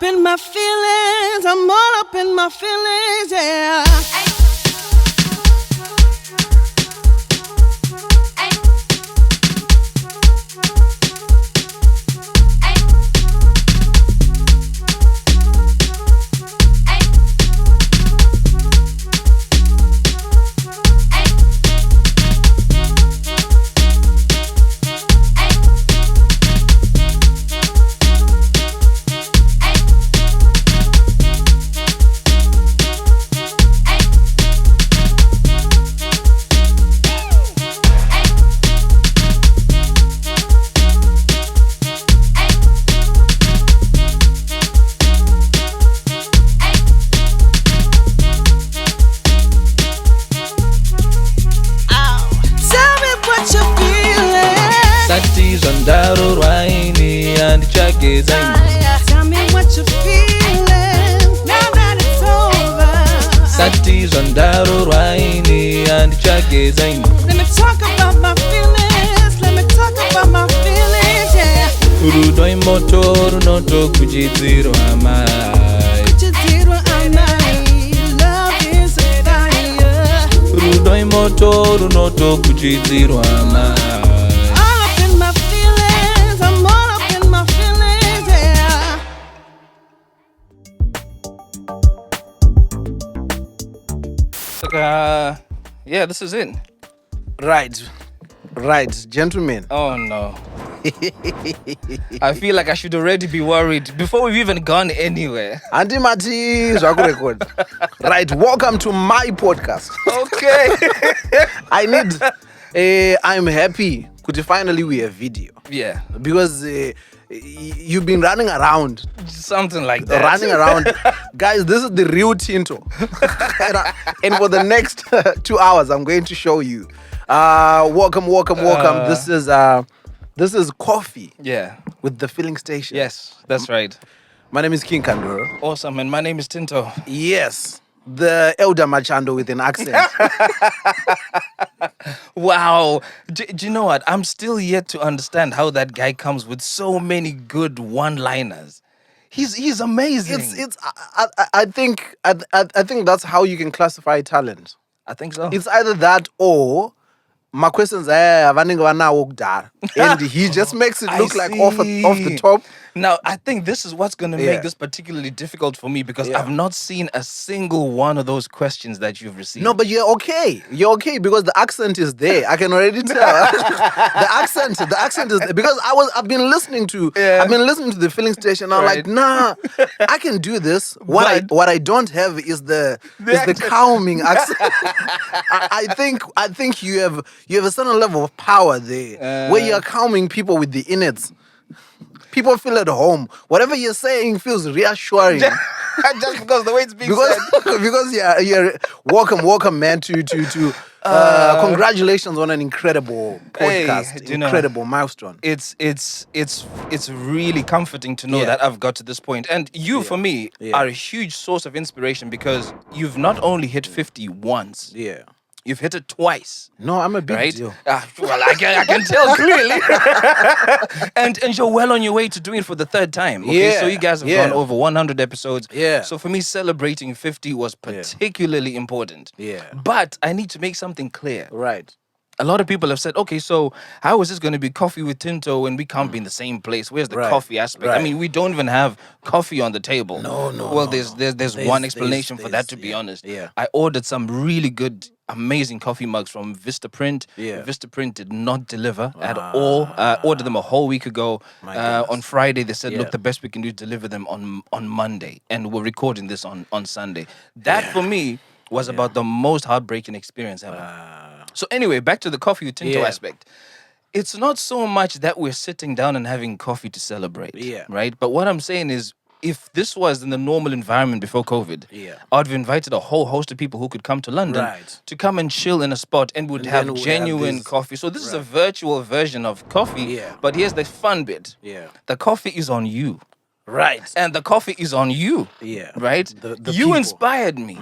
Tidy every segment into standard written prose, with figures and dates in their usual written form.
up in my feelings. I'm all up in my feelings, yeah. Tell me what you're feeling now that it's over. Let me talk about my feelings. Let me talk about my feelings, yeah. Kujidziro amai, love is a fire. All up in my feelings, I'm all up in my feelings, yeah. Yeah, this is it. Right, gentlemen. Oh no. I feel like I should already be worried before we've even gone anywhere. Andy Mati, record. Right, welcome to my podcast. Okay. I'm happy because finally we have video. Yeah. Because you've been running around. Something like that. Running around. Guys, this is the real Tinto. And for the next 2 hours, I'm going to show you. Welcome. This is coffee. Yeah. With the filling station. Yes, that's right. My name is King Kangaroo. Awesome, and my name is Tinto. Yes. The elder Machando with an accent. Wow. Do you know what? I'm still yet to understand how that guy comes with so many good one-liners. He's amazing. I think that's how you can classify talent. I think so. It's either that or my questions are and he just makes it look like off the top. Now, I think this is what's going to make this particularly difficult for me because I've not seen a single one of those questions that you've received. No, but you're okay. You're okay because the accent is there. I can already tell. the accent is there because I've been listening to the filling station. I'm like, nah, I can do this. What I don't have is the calming accent. I think you have a certain level of power there where you're calming people with the innards. People feel at home. Whatever you're saying feels reassuring. Just because the way it's being said. Because you're welcome, man. To congratulations on an incredible podcast, incredible milestone. It's really comforting to know that I've got to this point. And you, for me, are a huge source of inspiration because you've not only hit 50 once. Yeah. You've hit it twice. No, I'm a big deal. Well, I can tell clearly. and you're well on your way to doing it for the third time. Okay, so you guys have gone over 100 episodes. Yeah. So for me, celebrating 50 was particularly important. Yeah. But I need to make something clear. Right. A lot of people have said, okay, so how is this going to be coffee with Tinto when we can't be in the same place? Where's the coffee aspect? Right. I mean, we don't even have coffee on the table. No. Well, there's one explanation for that, to be honest. Yeah. I ordered some really good, amazing coffee mugs from Vistaprint. Yeah. Vistaprint did not deliver at all. Ordered them a whole week ago. On Friday, they said, look, the best we can do is deliver them on Monday. And we're recording this on Sunday. That, for me, was about the most heartbreaking experience ever. So anyway, back to the coffee with Tinto aspect. It's not so much that we're sitting down and having coffee to celebrate, right? But what I'm saying is, if this was in the normal environment before COVID, I'd have invited a whole host of people who could come to London to come and chill in a spot and would have genuine coffee. So this is a virtual version of coffee, but here's the fun bit. The coffee is on you. Right. And the coffee is on you. Yeah. Right? The you people. Inspired me.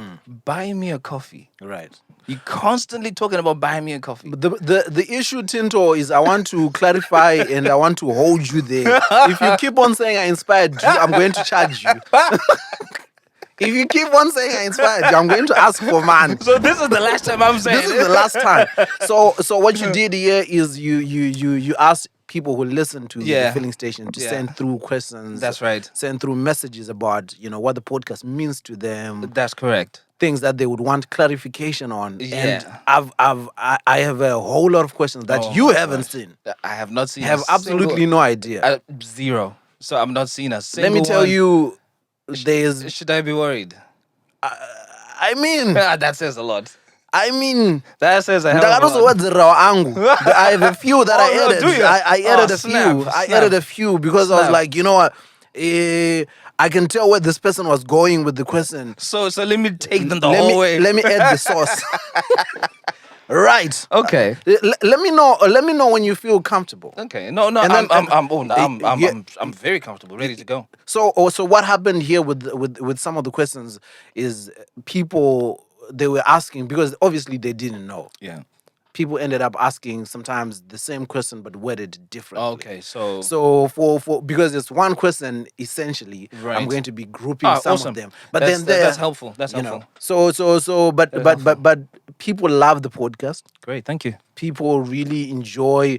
Buy me a coffee. Right. You're constantly talking about buying me a coffee. The issue, Tinto, is I want to clarify and I want to hold you there. If you keep on saying I inspired you, I'm going to charge you. If you keep on saying I inspired you, I'm going to ask for money. So this is the last time I'm saying This is the last time. So what you did here is you asked people who listen to the filling station to send through questions. That's right. Send through messages about what the podcast means to them. That's correct. Things that they would want clarification on. Yeah. And I have a whole lot of questions that you haven't seen. I have not seen. I have absolutely no idea. Zero. So I'm not seeing a single. Let me tell you, there's. Should I be worried? I mean, that says a lot. I mean, that says a hell of a also lot. what the raw angle. I have a few that I no, added. do you? I added a Snap, few. I snap. added a few because I was like, you know what? I can tell where this person was going with the question. So let me take them the whole way. Let me add the sauce. Right. Okay. Let me know. Let me know when you feel comfortable. Okay. No. And then- I'm very comfortable, ready to go. So what happened here with some of the questions is people they were asking because obviously they didn't know. Yeah. People ended up asking sometimes the same question but worded differently. Okay. So for because it's one question essentially, I'm Right. going to be grouping some awesome. of them. But that's helpful. That's you helpful. know. So but people love the podcast. Great. Thank you. People really enjoy,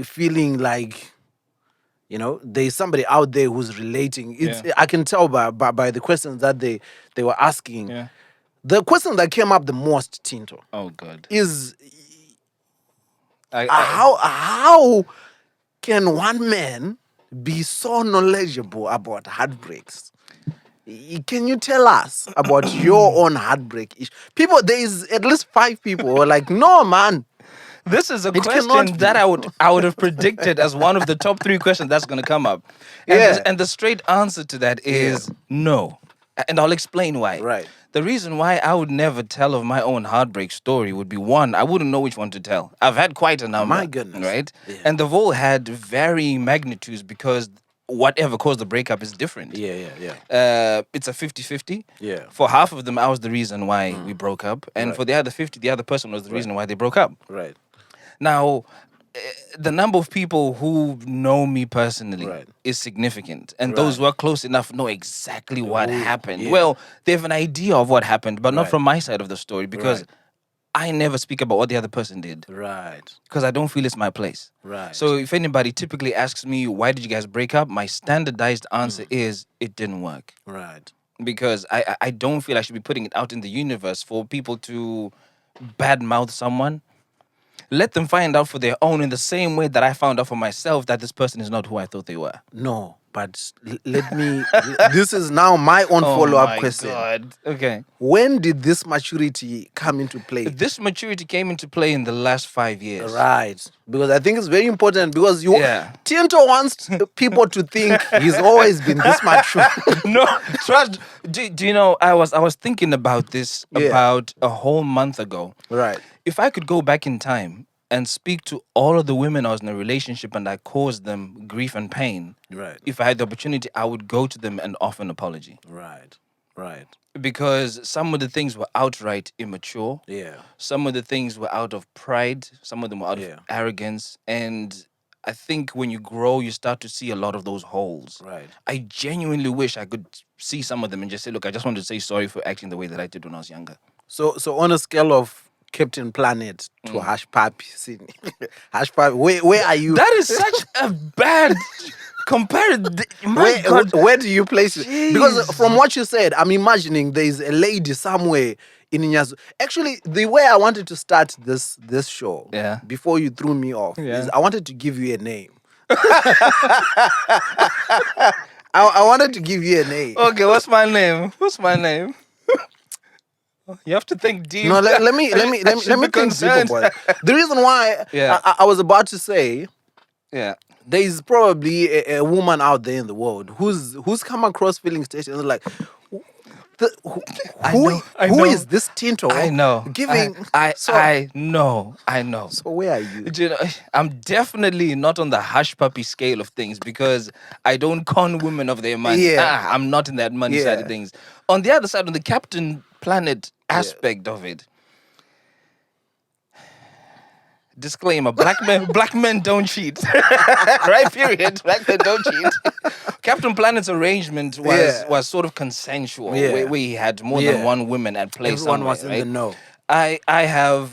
feeling like, there's somebody out there who's relating. I can tell by the questions that they were asking. Yeah. The question that came up the most, Tinto, Oh, good. is I how can one man be so knowledgeable about heartbreaks? Can you tell us about your own heartbreak issue? People, there is at least 5 people who are like, no, man. This is a cannot question be. that I would have predicted as one of the top 3 questions that's going to come up. And, Yeah. and the straight answer to that is no. And I'll explain why. Right. The reason why I would never tell of my own heartbreak story would be one, I wouldn't know which one to tell. I've had quite a number. My goodness. Right? Yeah. And they've all had varying magnitudes because whatever caused the breakup is different. Yeah. It's a 50-50. Yeah. For half of them, I was the reason why we broke up. And for the other 50, the other person was the reason why they broke up. Right. Now, the number of people who know me personally Right. is significant. And those who are close enough know exactly what happened. yeah. Well, they have an idea of what happened, but not Right. from my side of the story because Right. I never speak about what the other person did Right. because I don't feel it's my place. Right. So if anybody typically asks me, why did you guys break up? My standardized answer is, it didn't work. Right. Because I don't feel I should be putting it out in the universe for people to badmouth someone. Let them find out for their own in the same way that I found out for myself that this person is not who I thought they were. No, but let me. This is now my own follow-up question. God. Okay. When did this maturity come into play? This maturity came into play in the last 5 years. Right, because I think it's very important because Yeah. Tinto wants people to think he's always been this mature. No, trust. Do you know? I was thinking about this Yeah. about a whole month ago. Right. If I could go back in time and speak to all of the women I was in a relationship and I caused them grief and pain, Right. if I had the opportunity, I would go to them and offer an apology. Right. Right. Because some of the things were outright immature. Yeah. Some of the things were out of pride. Some of them were out Yeah. of arrogance. And I think when you grow, you start to see a lot of those holes. Right. I genuinely wish I could see some of them and just say, look, I just wanted to say sorry for acting the way that I did when I was younger. So on a scale of Captain Planet to Hash Papi, Sydney. Hash Papi, where are you? That is such a bad comparison. My God. Where do you place it? Because from what you said, I'm imagining there is a lady somewhere in Inyazu. Actually, the way I wanted to start this show, Yeah. before you threw me off, is I wanted to give you a name. I wanted to give you a name. Okay, what's my name? What's my name? You have to think deep. No, let me I think should be deeper concerned. about it. The reason why Yeah. I was about to say Yeah. there is probably a woman out there in the world who's come across filling stations like I who know. is this Tinto? I know. Giving I know. So where are you? Do you know, I'm definitely not on the hush puppy scale of things because I don't con women of their money. Yeah. I'm not in that money side of Yeah. things. On the other side, on the Captain Planet aspect of it, Disclaimer: black men don't cheat. Right? Period. Black men don't cheat. Captain Planet's arrangement was sort of consensual, where he had more than one woman at play. Everyone was in right? the know. I have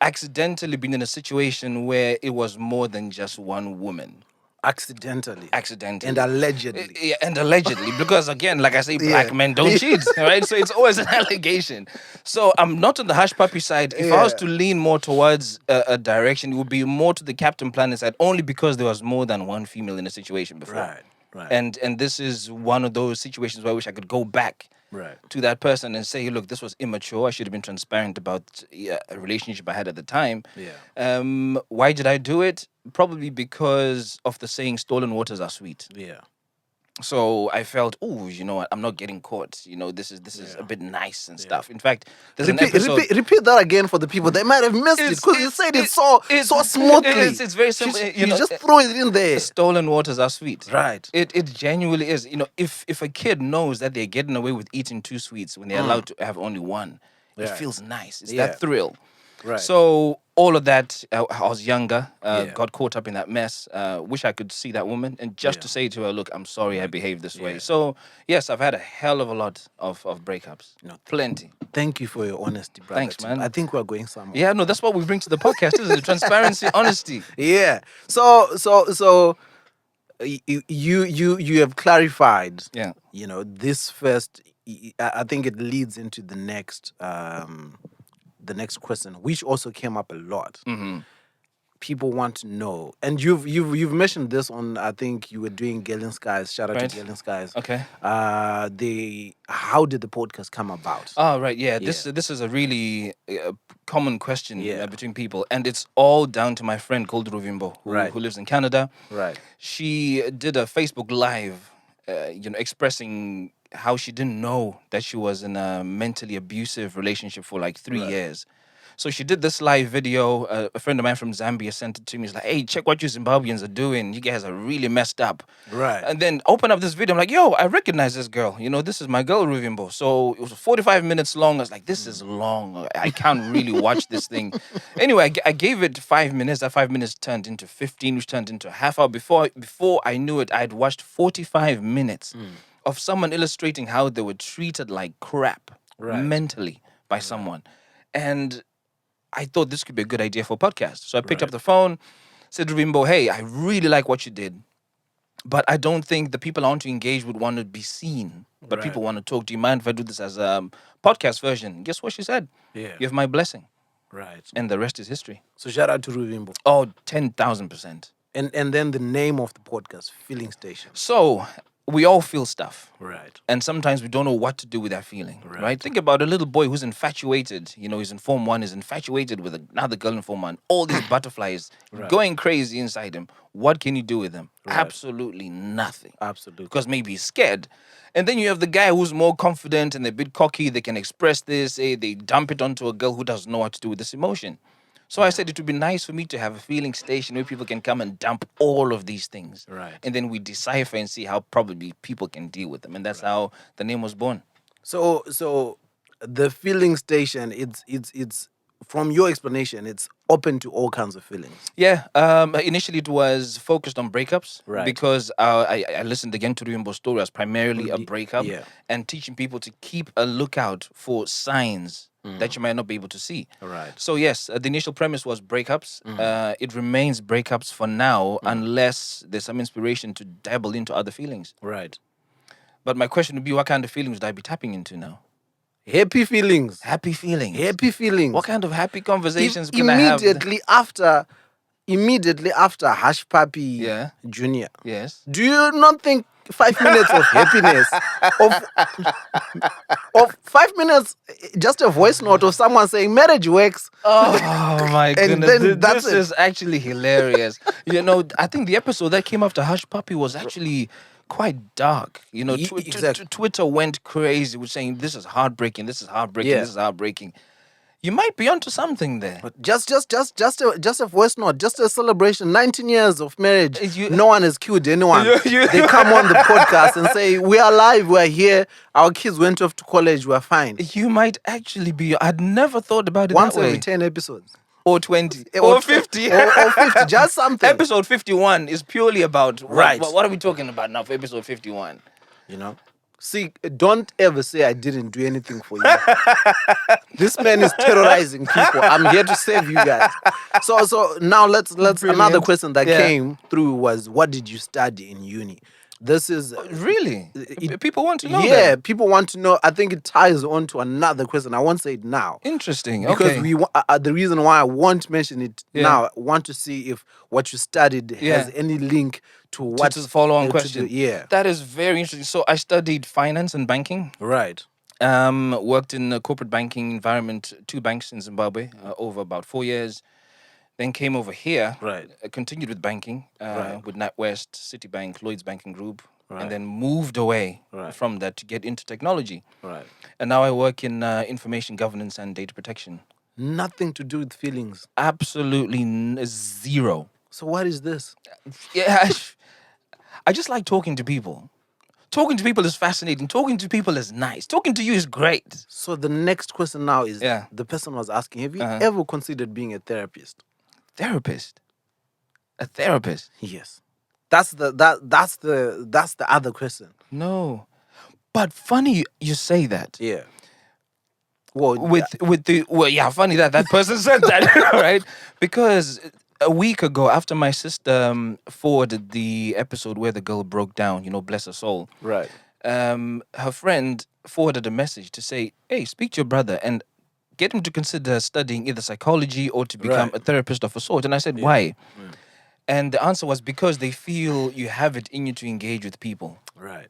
accidentally been in a situation where it was more than just one woman. Accidentally. And allegedly. Yeah, and allegedly. Because again, like I say, black men don't cheat, right? So it's always an allegation. So I'm not on the hush puppy side. If I was to lean more towards a direction, it would be more to the Captain Planet side, only because there was more than one female in a situation before. Right. And this is one of those situations where I wish I could go back to that person and say, look, this was immature. I should have been transparent about a relationship I had at the time. Why did I do it? Probably because of the saying, stolen waters are sweet. So I felt, oh, you know what? I'm not getting caught. You know, this is a bit nice and stuff. In fact, there's an episode. Repeat that again for the people. They might have missed it because you said it so smoothly. It's very simple. You just throw it in there. Stolen waters are sweet. Right. It genuinely is. You know, if a kid knows that they're getting away with eating 2 sweets when they're allowed to have only one, it feels nice. It's that thrill. Right. So all of that, I was younger, got caught up in that mess. Wish I could see that woman and just to say to her, look, I'm sorry I behaved this way. So yes, I've had a hell of a lot of breakups. Plenty. Thank you for your honesty, brother. Thanks, man. I think we're going somewhere. Yeah, no, that's what we bring to the podcast, isn't it? Transparency, honesty. Yeah. So you have clarified. Yeah. You know, this first. I think it leads into the next. The next question, which also came up a lot. People want to know, and you've mentioned this on. I think you were doing Galen Skies. Shout out to Galen Skies. Okay. How did the podcast come about? Oh, right. Yeah. This is a really common question between people, and it's all down to my friend called Ruvimbo, who lives in Canada. Right. She did a Facebook Live, expressing how she didn't know that she was in a mentally abusive relationship for like 3 years. So she did this live video. A friend of mine from Zambia sent it to me. He's like, hey, check what you Zimbabweans are doing. You guys are really messed up. Right. And then open up this video. I'm like, yo, I recognize this girl. You know, this is my girl, Ruvimbo. So it was 45 minutes long. I was like, this is long. I can't really watch this thing. Anyway, I gave it 5 minutes. That 5 minutes turned into 15, which turned into a half hour. Before I knew it, I'd watched 45 minutes of someone illustrating how they were treated like crap mentally by someone. And I thought this could be a good idea for a podcast. So I picked up the phone, said to Ruvimbo, hey, I really like what you did, but I don't think the people I want to engage would want to be seen, but people want to talk. Do you mind if I do this as a podcast version? Guess what she said? Yeah. You have my blessing. Right. And the rest is history. So shout out to Ruvimbo. Oh, 10,000%. And then the name of the podcast, Feeling Station. So we all feel stuff. Right. And sometimes we don't know what to do with that feeling. Right. Think about a little boy who's infatuated. You know, he's in Form 1, he's infatuated with another girl in Form 1. All these butterflies going crazy inside him. What can you do with them? Absolutely nothing. Absolutely. Because maybe he's scared. And then you have the guy who's more confident and they're a bit cocky. They can express this. They dump it onto a girl who doesn't know what to do with this emotion. So I said it would be nice for me to have a feeling station where people can come and dump all of these things. Right. And then we decipher and see how probably people can deal with them. And that's how the name was born. So the feeling station, it's from your explanation, it's open to all kinds of feelings. Yeah. Initially it was focused on breakups. Right. Because I listened again to Ruvimbo's story as primarily a breakup. Yeah. And teaching people to keep a lookout for signs that you might not be able to see. Right. So yes, the initial premise was breakups. It remains breakups for now, unless there's some inspiration to dabble into other feelings. Right. But my question would be, what kind of feelings would I be tapping into now? Happy feelings. Happy feelings. Happy feelings. What kind of happy conversations can I have? Immediately after Hush Puppy Junior. Yes. Do you not think 5 minutes of happiness, of 5 minutes, just a voice note of someone saying marriage works? Oh my goodness. This it. is actually hilarious. You know, I think the episode that came after Hush Puppy was actually quite dark. You know, Twitter went crazy with saying this is heartbreaking, this is heartbreaking, this is heartbreaking. You might be onto something there. But just a voice note, just a celebration. 19 years of marriage. No one has killed anyone. They come on the podcast and say, we are alive, we are here. Our kids went off to college, we are fine. You might actually be. I'd never thought about it once that way. every 10 episodes. or 20 or 50. or 50, just something. Episode 51 is purely about Right. what are we talking about now for episode 51? You know? See, don't ever say I didn't do anything for you. This man is terrorizing people. I'm here to save you guys. So now let's another Brilliant. question that Yeah. came through was, what did you study in uni? This is Really? People want to know yeah, that. people want to know. I think it ties on to another question. I won't say it now. Interesting. Because Okay. we the reason why I won't mention it Yeah. now, I want to see if what you studied Yeah. has any link to what to the follow-on to question. yeah. That is very interesting. So I studied finance and banking. Right. Worked in a corporate banking environment, 2 banks in Zimbabwe, over about 4 years. Then came over here. Right. Continued with banking, Right. with NatWest, Citibank, Lloyd's Banking Group, Right. and then moved away Right. from that to get into technology. Right. And now I work in information governance and data protection. Nothing to do with feelings. Absolutely zero. So what is this? Yeah, I just like talking to people. Talking to people is fascinating. Talking to people is nice. Talking to you is great. So the next question now is, Yeah. the person was asking, have you Uh-huh. ever considered being a therapist? Therapist. A therapist. Yes. That's the other question. No. But funny you say that. Yeah. Well, Funny that person said that, right? Because a week ago, after my sister forwarded the episode where the girl broke down, bless her soul, right. her friend forwarded a message to say, hey, speak to your brother and get him to consider studying either psychology or to become Right. a therapist of a sort. And I said, why? And the answer was because they feel you have it in you to engage with people. Right.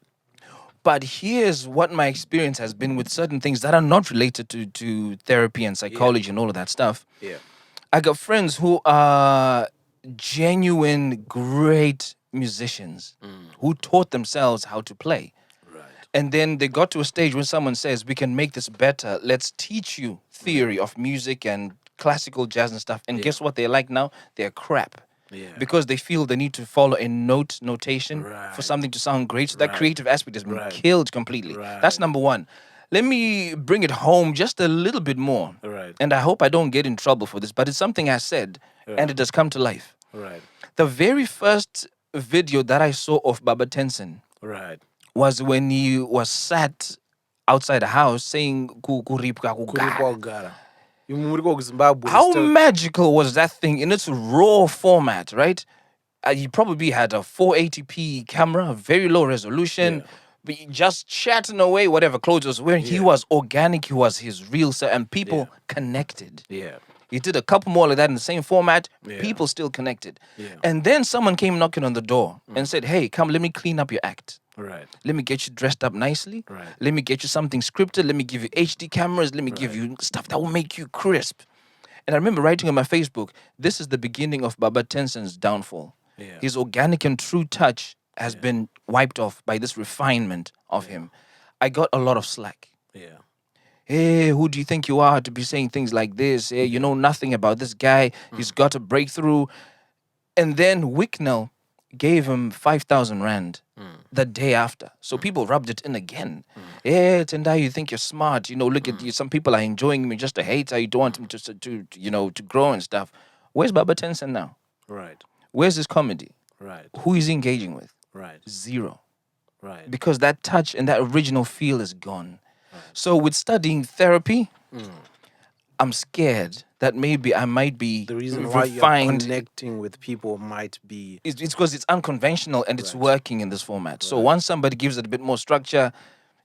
But here's what my experience has been with certain things that are not related to therapy and psychology and all of that stuff. Yeah. I got friends who are genuine, great musicians who taught themselves how to play. Right. And then they got to a stage when someone says, we can make this better. Let's teach you theory of music and classical jazz and stuff. And guess what they're like now? They're crap. Yeah. Because they feel they need to follow a notation for Right. something to sound great. So that Right. creative aspect has been Right. killed completely. Right. That's number one. Let me bring it home just a little bit more. Right. And I hope I don't get in trouble for this, but it's something I said and it has come to life. Right. The very first video that I saw of Baba Tensei Right. was when he was sat outside the house saying "Kuripka kugara." Kuripogara. Zimbabwe. How magical was that thing in its raw format, right? He probably had a 480p camera, very low resolution, but he just chatting away, whatever clothes he was wearing. He was organic, he was his real self, and people connected. Yeah. He did a couple more like that in the same format, Yeah. people still connected. Yeah. And then someone came knocking on the door and said, hey, come, let me clean up your act. Right. Let me get you dressed up nicely. Right. Let me get you something scripted. Let me give you HD cameras. Let me give you stuff that will make you crisp. And I remember writing on my Facebook, this is the beginning of Baba Tensei's downfall. Yeah. His organic and true touch has been wiped off by this refinement of him. I got a lot of slack. Yeah. Hey, who do you think you are to be saying things like this? Hey, you know nothing about this guy. He's got a breakthrough. And then Wicknell gave him 5,000 rand the day after. So people rubbed it in again. Yeah, Tendai, you think you're smart. Look at you. Some people are enjoying me just to hate. You don't want him to grow and stuff. Where's Baba Tensei now? Right. Where's his comedy? Right. Who is he engaging with? Right. Zero. Right. Because that touch and that original feel is gone. So with studying therapy, I'm scared that maybe I might be The reason why you're refined. connecting with people might be It's because it's unconventional and it's working in this format. So once somebody gives it a bit more structure,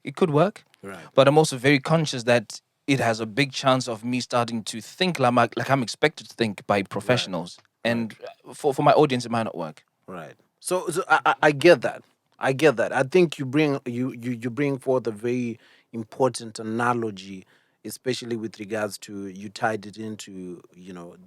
it could work. right. But I'm also very conscious that it has a big chance of me starting to think like I'm expected to think by professionals. And for my audience, it might not work. Right. So I get that. I get that. I think you bring forth a very important analogy, especially with regards to, you tied it into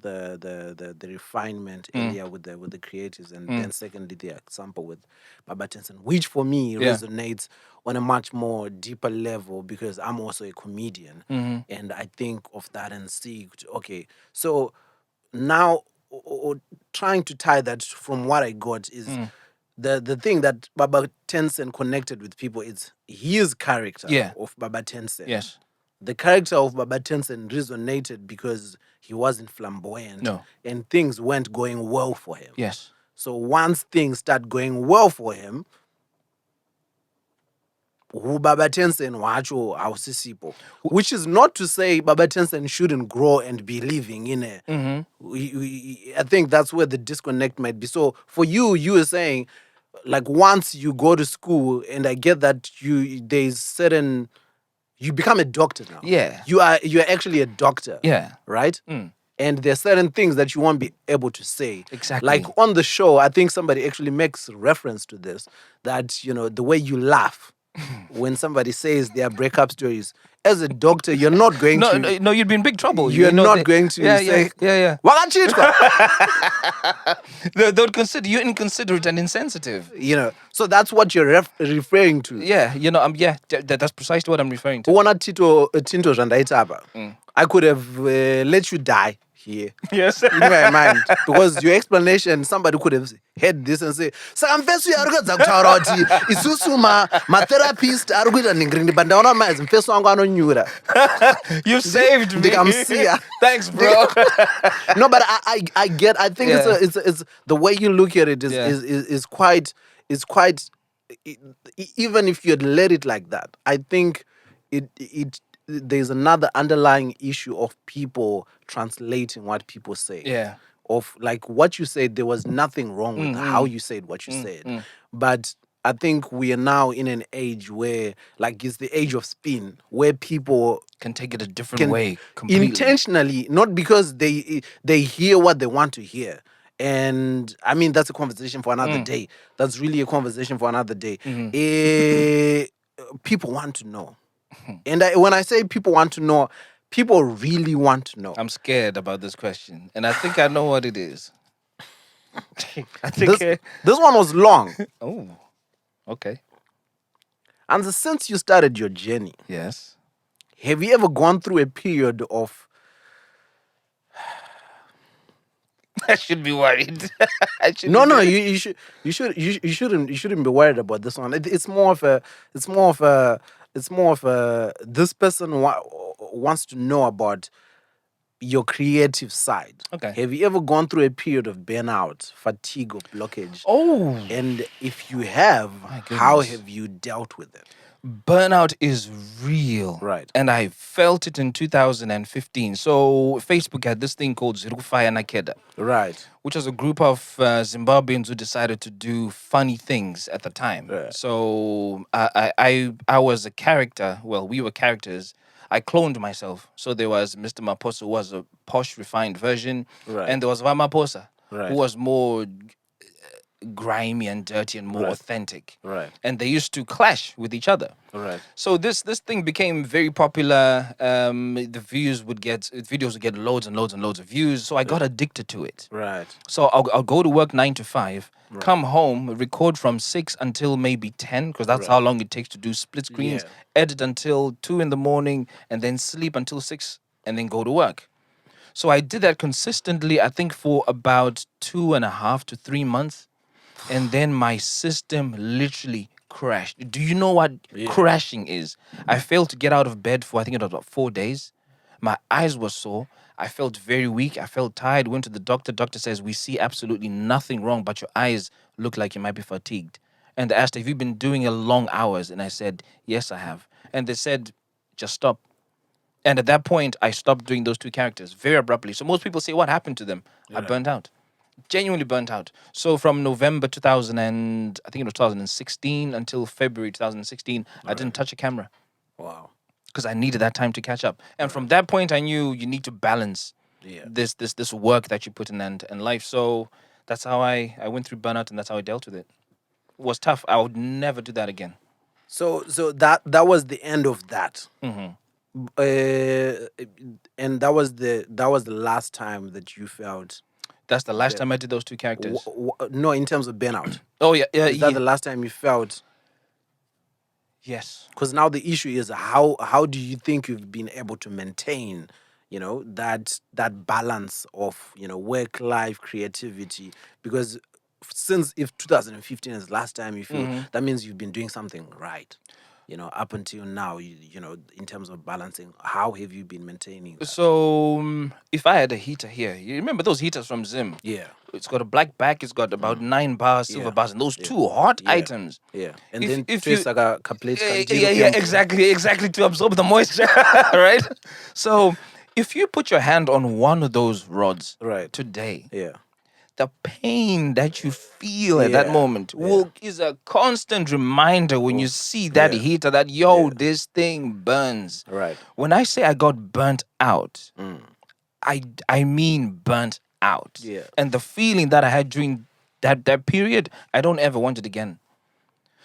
the refinement area with the creatives, and then secondly the example with Baba Tensei, which for me resonates on a much more deeper level because I'm also a comedian, and I think of that and see, okay, so now or trying to tie that from what I got is the thing that Baba Tensei connected with people is his character Yeah. of Baba Tensei. Yes. the character of Baba Tensei resonated because he wasn't flamboyant. No. And things weren't going well for him. Yes. So once things start going well for him, Baba Tensei wacho awusisipo. Which is not to say Baba Tensei shouldn't grow and be living in a. I think that's where the disconnect might be. So for you were saying, like once you go to school, and I get that there's certain, you become a doctor now. Yeah. You're actually a doctor. Yeah. Right? And there's certain things that you won't be able to say. Exactly. Like on the show, I think somebody actually makes reference to this, that, the way you laugh when somebody says their breakup stories. As a doctor, you're not going to... No, you'd be in big trouble. You're not going to say... Yeah. Wakachitwa! They would consider you inconsiderate and insensitive. So that's what you're referring to. Yeah, that's precisely what I'm referring to. Uona tinto zvandaita apa. I could have let you die here. Yes. In my mind. Because your explanation, somebody could have heard this and say, saka mfeso yarikudza kutaura kuti isusu ma-therapist ari kuita ningirini but ndaona mazi mfeso wangu anonyura. You saved me. Ndikamusiya. Thanks, bro. No, but I think it's the way you look at it is quite even if you'd let it like that, I think there's another underlying issue of people translating what people say. Yeah. Of like what you said, there was nothing wrong with how you said what you said. But I think we are now in an age where, like, it's the age of spin, where people can take it a different way completely. Intentionally, not because they hear what they want to hear. And I mean, that's a conversation for another day. That's really a conversation for another day. People want to know. And when I say people want to know, people really want to know. I'm scared about this question. And I think I know what it is. I think this one was long. Oh, okay. And since you started your journey, yes, have you ever gone through a period of... I should be worried. No. You shouldn't be worried about this one. It's more of a. This person wants to know about your creative side. Okay. Have you ever gone through a period of burnout, fatigue, or blockage? Oh. And if you have, how have you dealt with it? Burnout is real. Right. And I felt it in 2015. So Facebook had this thing called Zirukufaya Nakeda. Right. Which was a group of Zimbabweans who decided to do funny things at the time. Right. So I was a character. Well, we were characters. I cloned myself. So there was Mr. Maposa, who was a posh, refined version. Right. And there was Vamaposa, right, who was more grimy and dirty and more authentic. Right. And they used to clash with each other. Right. So this thing became very popular. The videos would get loads and loads and loads of views. So I got addicted to it. Right. So I'll go to work 9 to 5, come home, record from 6 until maybe 10, because that's how long it takes to do split screens, edit until 2 in the morning, and then sleep until 6, and then go to work. So I did that consistently, I think, for about 2.5 to 3 months. And then my system literally crashed. Do you know what crashing is? I failed to get out of bed for, I think it was about 4 days. My eyes were sore. I felt very weak. I felt tired. Went to the doctor. Doctor says, we see absolutely nothing wrong, but your eyes look like you might be fatigued. And they asked, have you been doing long hours? And I said, yes, I have. And they said, just stop. And at that point, I stopped doing those 2 characters very abruptly. So most people say, what happened to them? I burnt out. Genuinely burnt out. So from November 2016 until February 2016, I didn't touch a camera. Wow. Because I needed that time to catch up. And from that point, I knew you need to balance this work that you put in and life. So that's how I went through burnout, and that's how I dealt with it. It was tough. I would never do that again. So that was the end of that. Mm-hmm. And that was the last time that you felt... That's the last time I did those 2 characters. No, in terms of burnout. Oh, yeah. Is that the last time you felt... Yes. Because now the issue is how do you think you've been able to maintain, that balance of, work, life, creativity? Because since if 2015 is the last time you feel, that means you've been doing something right. up until now, in terms of balancing, how have you been maintaining that? So if I had a heater here, you remember those heaters from Zim? Yeah. It's got a black back. It's got about 9 bars, silver Yeah. bars, and those Yeah. two hot Yeah. items. Yeah. And If- then if trace you- yeah, exactly to absorb the moisture, right? So if you put your hand on one of those rods Right. today, Yeah. the pain that you feel at that Yeah, moment is a constant reminder when you see that yeah, heater that this thing burns. Right. When I say I got burnt out, I mean burnt out. Yeah. And the feeling that I had during that period, I don't ever want it again.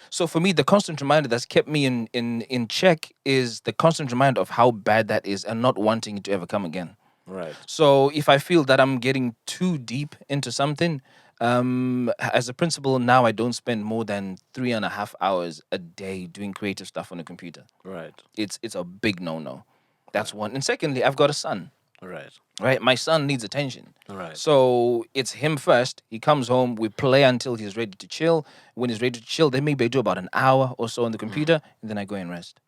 So for me, the constant reminder that's kept me in check is the constant reminder of how bad that is and not wanting it to ever come again. Right. So if I feel that I'm getting too deep into something, as a principal now, I don't spend more than 3.5 hours a day doing creative stuff on the computer. Right. It's a big no-no. That's one. And secondly, I've got a son. Right. Right, my son needs attention. Right. So it's him first. He comes home, we play until he's ready to chill. When he's ready to chill, then maybe I do about an hour or so on the computer, and then I go and rest.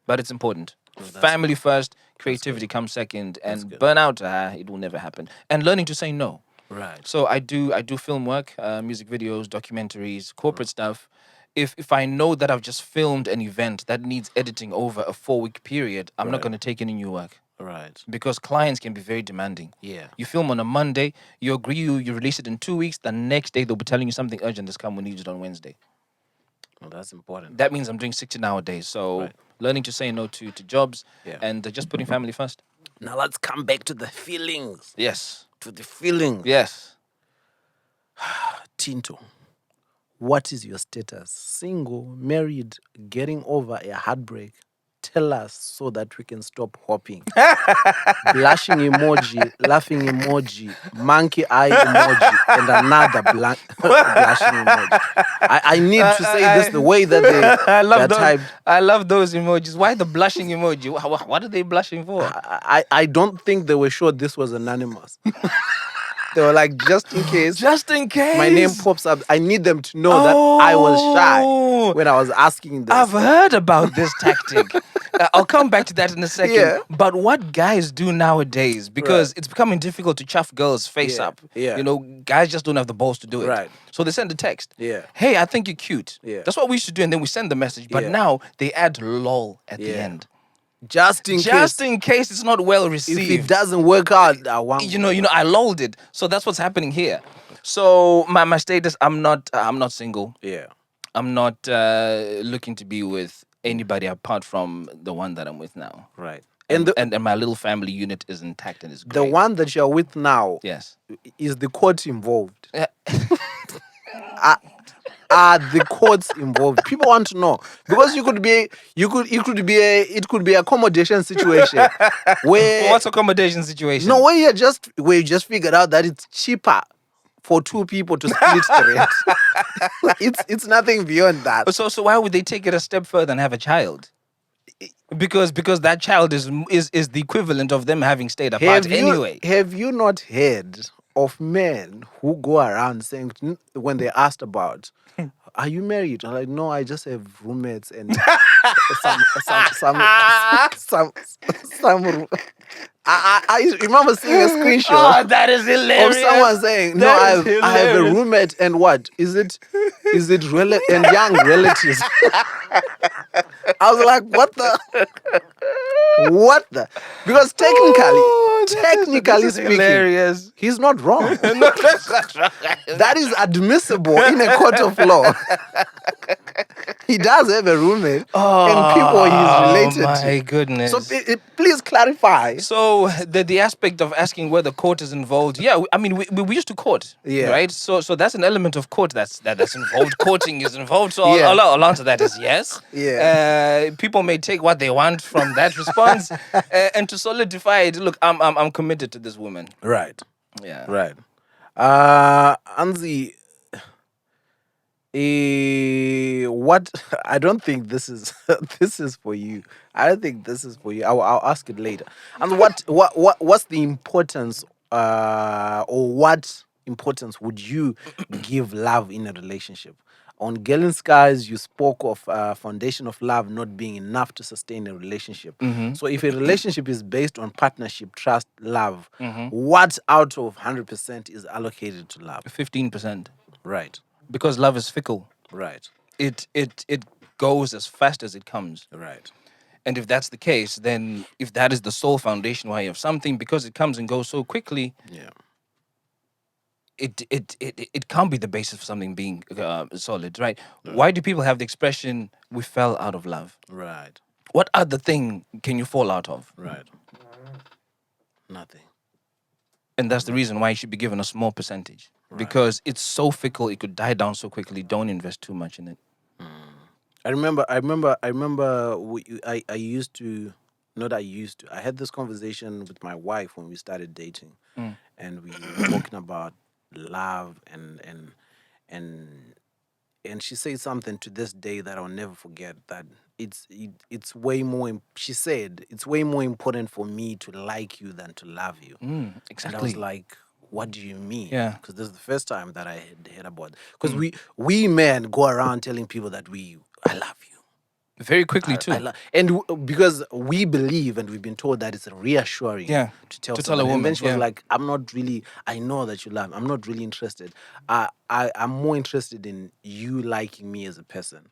But it's important. Family first, creativity comes second, and burnout, it will never happen. And learning to say no. Right. So I do film work, music videos, documentaries, corporate stuff. If I know that I've just filmed an event that needs editing over a 4-week period, I'm not going to take any new work. Right. Because clients can be very demanding. Yeah. You film on a Monday, you agree, you release it in 2 weeks. The next day, they'll be telling you something urgent that's come. We need it on Wednesday. Well, that's important. That means I'm doing 16-hour days. So learning to say no to jobs and just putting family first. Now let's come back to the feelings. Yes. To the feelings. Yes. Tinto, what is your status? Single, married, getting over a heartbreak? Tell us so that we can stop hopping. Blushing emoji, laughing emoji, monkey eye emoji, and another blushing emoji. I need to say this the way that they're typed. I love those emojis. Why the blushing emoji? What are they blushing for? I don't think they were sure this was anonymous. They were like, just in case. Just in case. My name pops up. I need them to know that I was shy when I was asking this. I've heard about this tactic. I'll come back to that in a second. Yeah. But what guys do nowadays, because it's becoming difficult to chuff girls face up. Yeah. You know, guys just don't have the balls to do it. Right. So they send a text. Yeah. Hey, I think you're cute. Yeah. That's what we should do. And then we send the message. But now they add lol at the end. Just in case it's not well received. If it doesn't work out, I want. You know, I lolled it. So that's what's happening here. So my status, I'm not single. Yeah. I'm not looking to be with anybody apart from the one that I'm with now. Right. And my little family unit is intact and is great. The one that you're with now, yes, is the court involved? Are the courts involved? People want to know, because it could be accommodation situation where what's accommodation situation? No, where you just figured out that it's cheaper for 2 people to split the rent. It's nothing beyond that. So why would they take it a step further and have a child? Because that child is the equivalent of them having stayed apart anyway. Have you not heard of men who go around saying, when they're asked about, are you married? I'm like, no, I just have roommates and some I remember seeing a screenshot. Oh, that is hilarious. Of someone saying, no, I have a roommate and what? Is it and young relatives? I was like, what the? Because technically speaking, hilarious. He's not wrong. That is admissible in a court of law. He does have a roommate and people he's related to. Oh my goodness. So please clarify. So the aspect of asking whether court is involved, I mean we used to court, right? So that's an element of court that's involved. Courting is involved. So I'll answer that as yes. Yeah. People may take what they want from that response, and to solidify it, look, I'm committed to this woman. Right. Yeah. Right. Anzi, what? I don't think this is for you. I don't think this is for you. I'll ask it later. And what's the importance, or what importance would you give love in a relationship? On Galen Skies, you spoke of foundation of love not being enough to sustain a relationship. So if a relationship is based on partnership, trust, love, what out of 100% is allocated to love? 15%. Right, Because love is fickle. right, It goes as fast as it comes. right. And if that's the case, then if that is the sole foundation why you have something, because it comes and goes so quickly, Yeah, it can't be the basis for something being solid, right? Why do people have the expression "we fell out of love"? right, What other thing can you fall out of? right. Nothing. And that's the reason why you should be given a small percentage, because it's so fickle; it could die down so quickly. Don't invest too much in it. I used to, not I used to, I had this conversation with my wife when we started dating, and we were talking about love and and she said something to this day that I'll never forget. That it's way more. She said it's way more important for me to like you than to love you. And I Exactly. was like, what do you mean? Yeah. Because this is the first time that I had heard about. Because we men go around telling people that I love you. Very quickly too. Because we believe and we've been told that it's reassuring Yeah, to tell to tell a someone. And then woman, she was yeah. like, I'm not really, I know that you love me. I'm not really interested. I'm more interested in you liking me as a person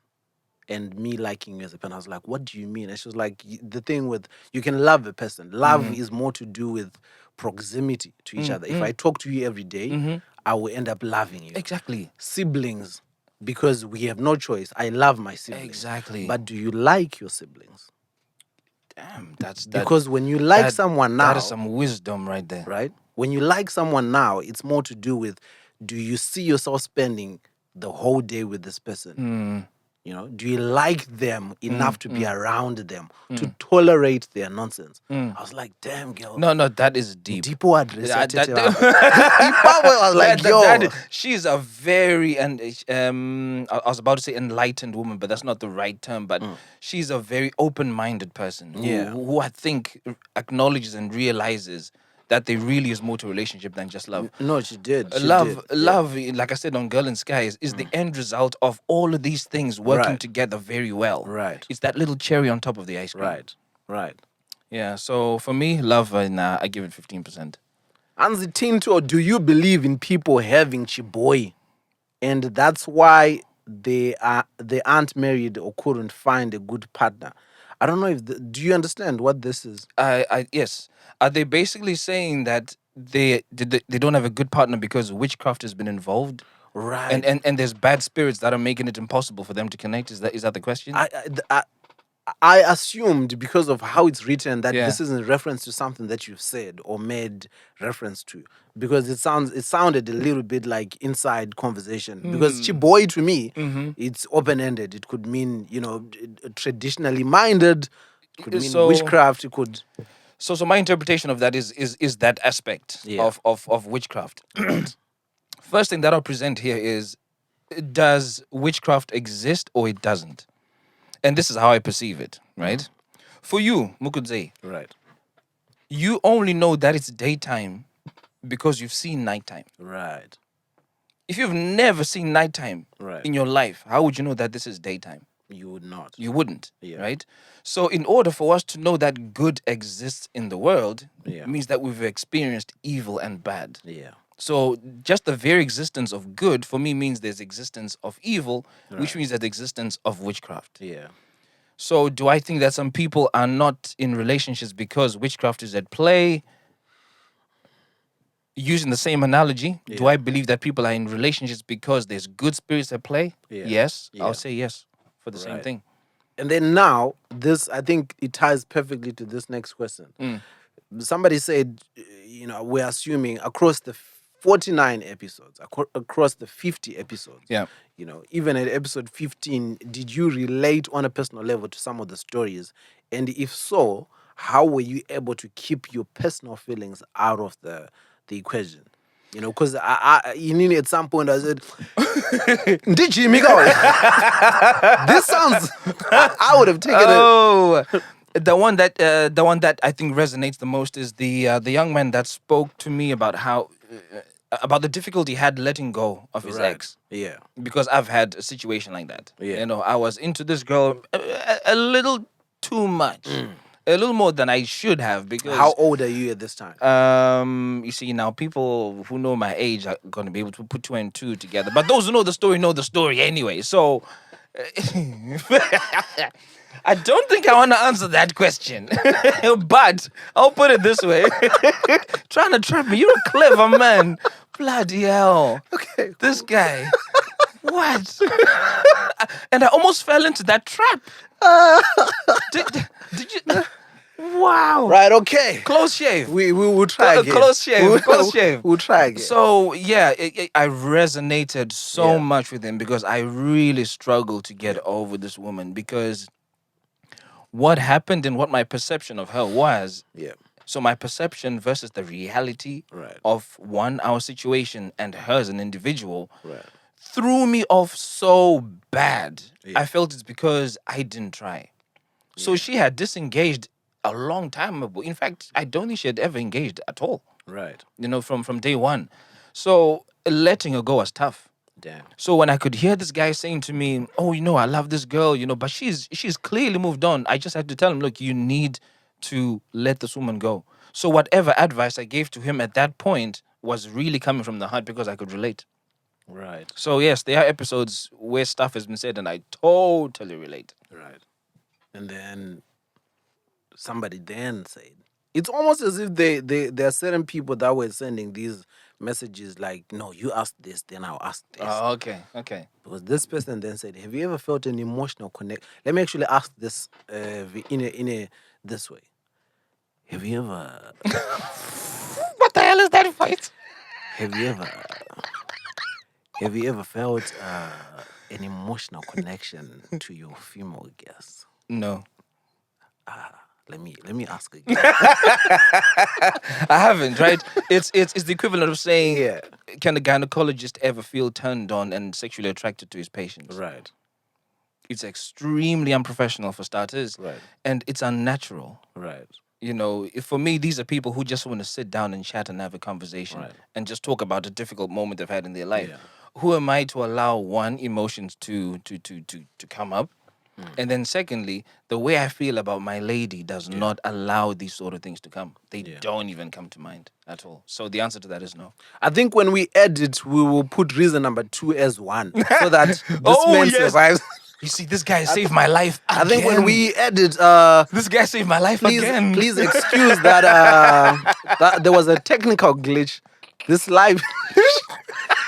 and me liking you as a person. I was like, what do you mean? And she was like, the thing with, you can love a person. Love is more to do with proximity to each other. If I talk to you every day, I will end up loving you. Exactly. Siblings, because we have no choice. I love my siblings. Exactly. But do you like your siblings? Damn, that's Because when you like someone now, that is some wisdom right there. right? When you like someone now, it's more to do with, do you see yourself spending the whole day with this person? You know, do you like them enough to be around them, to tolerate their nonsense? I was like, damn, girl. No, that is deep. Deepo address. That- I that- was like, that- yo. that- she's a very I was about to say enlightened woman, but that's not the right term. But she's a very open-minded person who I think acknowledges and realizes that there really is more to a relationship than just love. No, she did. She Love, did. love, like I said on Girl in Sky, is the end result of all of these things working Right. together very well. Right. It's that little cherry on top of the ice cream. Right. Right. Yeah. So for me, love, I give it 15%. Anzi Tinto, do you believe in people having chiboy, and that's why they aren't married or couldn't find a good partner? I don't know if do you understand what this is? Yes. Are they basically saying that they don't have a good partner because witchcraft has been involved? Right. And there's bad spirits that are making it impossible for them to connect. Is that the question? I assumed because of how it's written that Yeah. this is in reference to something that you've said or made reference to, because it sounded a little bit like inside conversation. Because chiboy to me, it's open ended. It could mean traditionally minded. It could mean So- witchcraft. It could. So my interpretation of that is that aspect Yeah. of witchcraft. First thing that I'll present here is, does witchcraft exist or it doesn't? And this is how I perceive it, right? For you, Mukudze, Right. you only know that it's daytime because you've seen nighttime. Right. If you've never seen nighttime Right. in your life, how would you know that this is daytime? You would not. You wouldn't, Yeah. right? So in order for us to know that good exists in the world, Yeah. it means that we've experienced evil and bad. Yeah. So just the very existence of good for me means there's existence of evil, which Right. means there's existence of witchcraft. Yeah. So do I think that some people are not in relationships because witchcraft is at play? Using the same analogy, do Yeah. I believe that people are in relationships because there's good spirits at play? Yeah. Yes, Yeah. I'll say yes for the same Right. thing. And then now, I think it ties perfectly to this next question. Somebody said, we're assuming across the 49 episodes, across the 50 episodes, Yeah. Even at episode 15, did you relate on a personal level to some of the stories? And if so, how were you able to keep your personal feelings out of the equation? Because at some point I said, "Did Jimmy go?" This sounds. I would have taken it. Oh, the one that I think resonates the most is the young man that spoke to me about how about the difficulty he had letting go of his ex. Yeah. Because I've had a situation like that. Yeah. You know, I was into this girl a little too much, a little more than I should have. Because How old are you at this time? you see, now people who know my age are going to be able to put two and two together. But those who know the story anyway. So I don't think I want to answer that question. But I'll put it this way. Trying to trap me. You're a clever man. Bloody hell. Okay. This guy. What? And I almost fell into that trap. Did you? Wow. Right, okay. Close shave. We will try again. Close shave. Close shave. We'll try again. So yeah, I resonated so much with him because I really struggled to get over this woman because what happened and what my perception of her was. Yeah. So my perception versus the reality of our situation and her as an individual threw me off so bad. I felt it's because I didn't try. So she had disengaged a long time ago. In fact, I don't think she had ever engaged at all. Right. You know, from day one. So letting her go was tough. Damn. So when I could hear this guy saying to me, "Oh, you know, I love this girl, you know, but she's clearly moved on," I just had to tell him, "Look, you need to let this woman go." So whatever advice I gave to him at that point was really coming from the heart because I could relate. Right. So yes, there are episodes where stuff has been said and I totally relate. Right. And then somebody then said, it's almost as if there are certain people that were sending these messages like, no, you ask this, then I'll ask this. Oh, okay. Because this person then said, have you ever felt an emotional connect? Let me actually ask this this way. Have you ever What the hell is that fight? have you ever felt an emotional connection to your female guest? No. Let me ask again. I haven't, right? It's the equivalent of saying, Yeah. can a gynecologist ever feel turned on and sexually attracted to his patients? Right. It's extremely unprofessional for starters. Right. And it's unnatural. Right. You know, for me, these are people who just want to sit down and chat and have a conversation and just talk about a difficult moment they've had in their life. Yeah. Who am I to allow emotions to come up? And then secondly, the way I feel about my lady does not allow these sort of things to come. They don't even come to mind at all. So the answer to that is no. I think when we edit, we will put reason number 2 as 1 so that this man survives. You see, this guy saved my life again. I think when we edit, this guy saved my life again. Please excuse that, that there was a technical glitch. This live.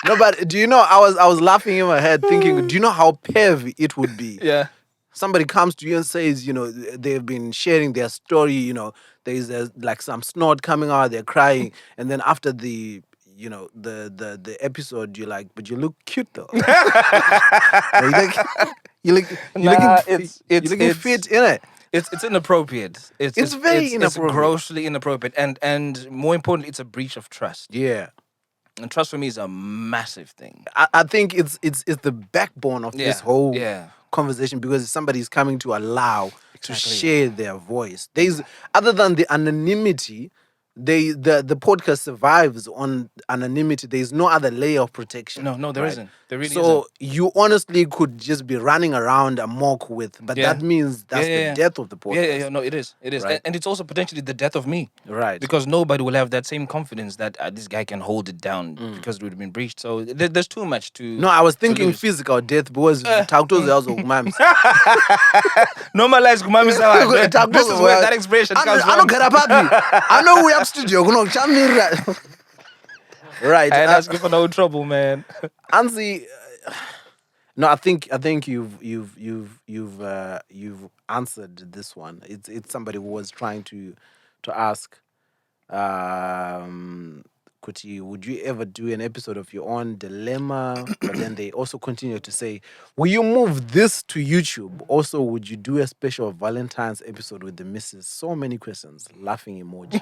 No, but do you know? I was laughing in my head, thinking, do you know how pervy it would be? Yeah. Somebody comes to you and says, you know, they've been sharing their story. You know, there's like some snot coming out, they're crying, and then after the episode, you're like, but you look cute though. You're looking fit in it. It's inappropriate. It's very inappropriate. It's grossly inappropriate, and more importantly, it's a breach of trust. Yeah. And trust for me is a massive thing. I think it's the backbone of this whole conversation because somebody's coming to allow to share their voice. There's other than the anonymity, the podcast survives on anonymity. There's no other layer of protection. No, there isn't. There really isn't. So you honestly could just be running around amok with, but that means that's the death of the podcast. Yeah. No, it is. Right. And it's also potentially the death of me. Right. Because nobody will have that same confidence that this guy can hold it down because it would have been breached. So there's too much to. No, I was thinking physical death because Takuto's also umami. Normalize kumami sawa. This is where that expression comes from. I don't get up I know we have studio. Right. I ain't asking for no trouble, man. Anzi, no, I think you've answered this one. It's somebody who was trying to ask, Kuti, would you ever do an episode of your own dilemma? But then they also continue to say, will you move this to YouTube? Also, would you do a special Valentines episode with the missus? So many questions. Laughing emoji.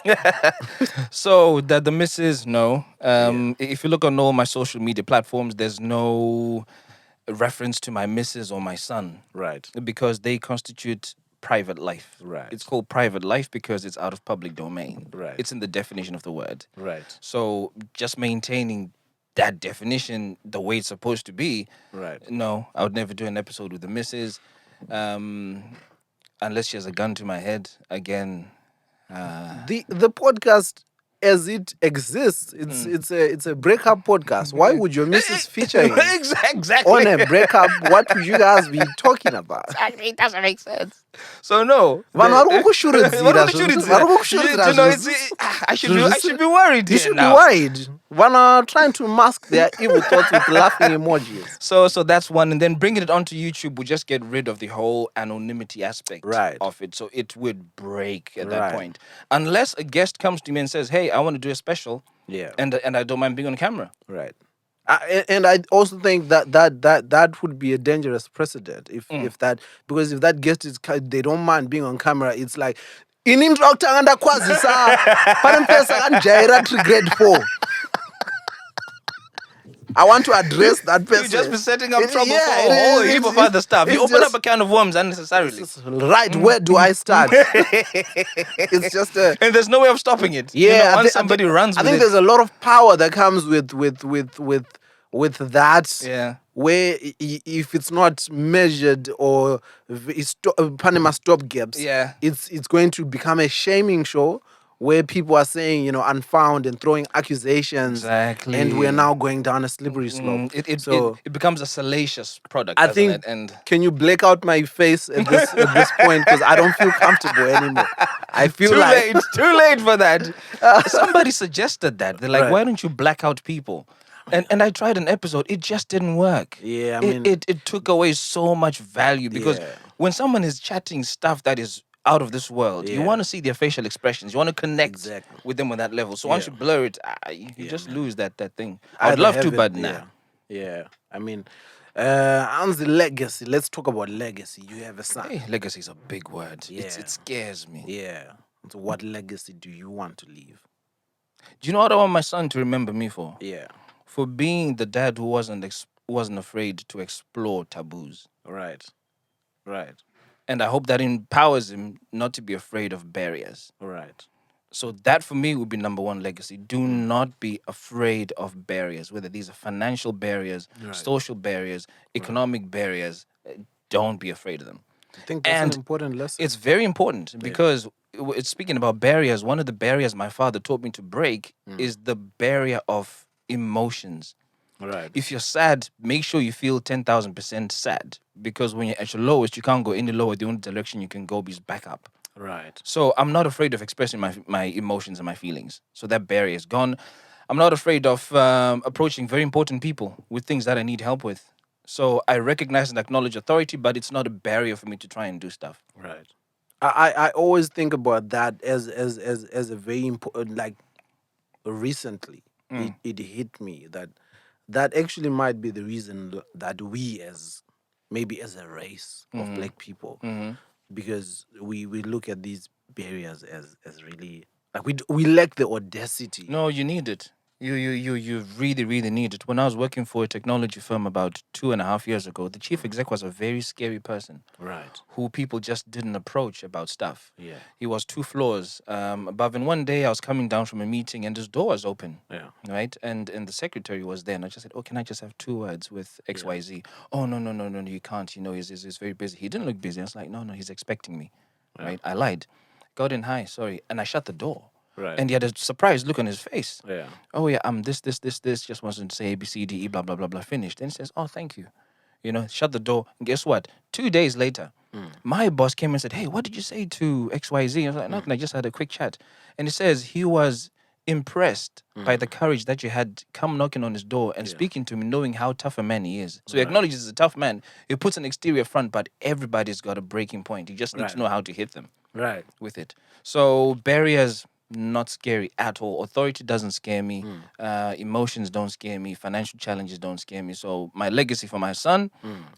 So that the missus, no. If you look on all my social media platforms, there's no reference to my missus or my son. Right. Because they constitute private life. Right. It's called private life because it's out of public domain. Right. It's in the definition of the word. Right. So just maintaining that definition the way it's supposed to be. Right. No, I would never do an episode with the missus, unless she has a gun to my head. Again, The podcast as it exists, it's a breakup podcast. Why would your missus feature you exactly on a breakup? What would you guys be talking about? Exactly, it doesn't make sense. So no, Vanhu vari kukushuridzira I should be worried. You should be worried. One are trying to mask their evil thoughts with laughing emojis. So that's one, and then bringing it onto YouTube will just get rid of the whole anonymity aspect of it. So it would break at that point, unless a guest comes to me and says, "Hey, I want to do a special." Yeah, and I don't mind being on camera. Right. And I also think that would be a dangerous precedent if that, because if that guest is, they don't mind being on camera, it's like in interrupting ndakwazisa panempesa kanjaira to grade 4. I want to address that person. You just be setting up trouble for a whole heap of other stuff. You open up a can of worms unnecessarily. Right, where do I start? It's just and there's no way of stopping it. Yeah, once somebody runs with it. I think there's a lot of power that comes with that. Yeah. Where if it's not measured or Panama stop gaps, it's going to become a shaming show where people are saying, unfound and throwing accusations. Exactly. And we're now going down a slippery slope. It becomes a salacious product, I think, can you black out my face at this point? Because I don't feel comfortable anymore. I feel too late for that. Somebody suggested that. They're like, why don't you black out people? And I tried an episode. It just didn't work. Yeah, I mean... It took away so much value because when someone is chatting stuff that is out of this world, you want to see their facial expressions. You want to connect with them on that level. So once you blur it, you just lose that thing. I'd love to, but nah. Yeah. I mean, on the legacy, let's talk about legacy. You have a son. Hey, legacy is a big word. Yeah. It scares me. Yeah. So what legacy do you want to leave? Do you know what I want my son to remember me for? Yeah. For being the dad who wasn't afraid to explore taboos. Right. And I hope that empowers him not to be afraid of barriers. Right. So that for me would be number one legacy. Do not be afraid of barriers, whether these are financial barriers, social barriers, economic barriers. Don't be afraid of them. I think that's an important lesson. It's very important because it's speaking about barriers. One of the barriers my father taught me to break is the barrier of emotions. Right. If you're sad, make sure you feel 10,000% sad, because when you're at your lowest, you can't go any lower. The only direction you can go is back up. Right. So I'm not afraid of expressing my emotions and my feelings. So that barrier is gone. I'm not afraid of approaching very important people with things that I need help with. So I recognize and acknowledge authority, but it's not a barrier for me to try and do stuff. Right. I always think about that as a very important, like, recently it hit me that actually might be the reason that we as a race of black people, because we look at these barriers as really, like, we lack the audacity. No, you need it. You really, really need it. When I was working for a technology firm about 2.5 years ago, the chief exec was a very scary person. Right. Who people just didn't approach about stuff. Yeah. He was 2 floors above. And one day I was coming down from a meeting and his door was open. Yeah. Right? And the secretary was there. And I just said, can I just have 2 words with XYZ? Yeah. Oh, no, you can't. He's very busy. He didn't look busy. I was like, no, he's expecting me. Yeah. Right? I lied. Got in, hi, sorry. And I shut the door. Right. And he had a surprised look on his face. Yeah. Oh, yeah, this, just wants to say A, B, C, D, E, blah, blah, blah, blah, finished. Then he says, oh, thank you. Shut the door. And guess what? 2 days later, my boss came and said, hey, what did you say to XYZ? I was like, nothing, I just had a quick chat. And he says he was impressed by the courage that you had come knocking on his door and speaking to him, knowing how tough a man he is. So he acknowledges he's a tough man. He puts an exterior front, but everybody's got a breaking point. You just need to know how to hit them with it. So barriers... not scary at all. Authority doesn't scare me. Emotions don't scare me. Financial challenges don't scare me. So my legacy for my son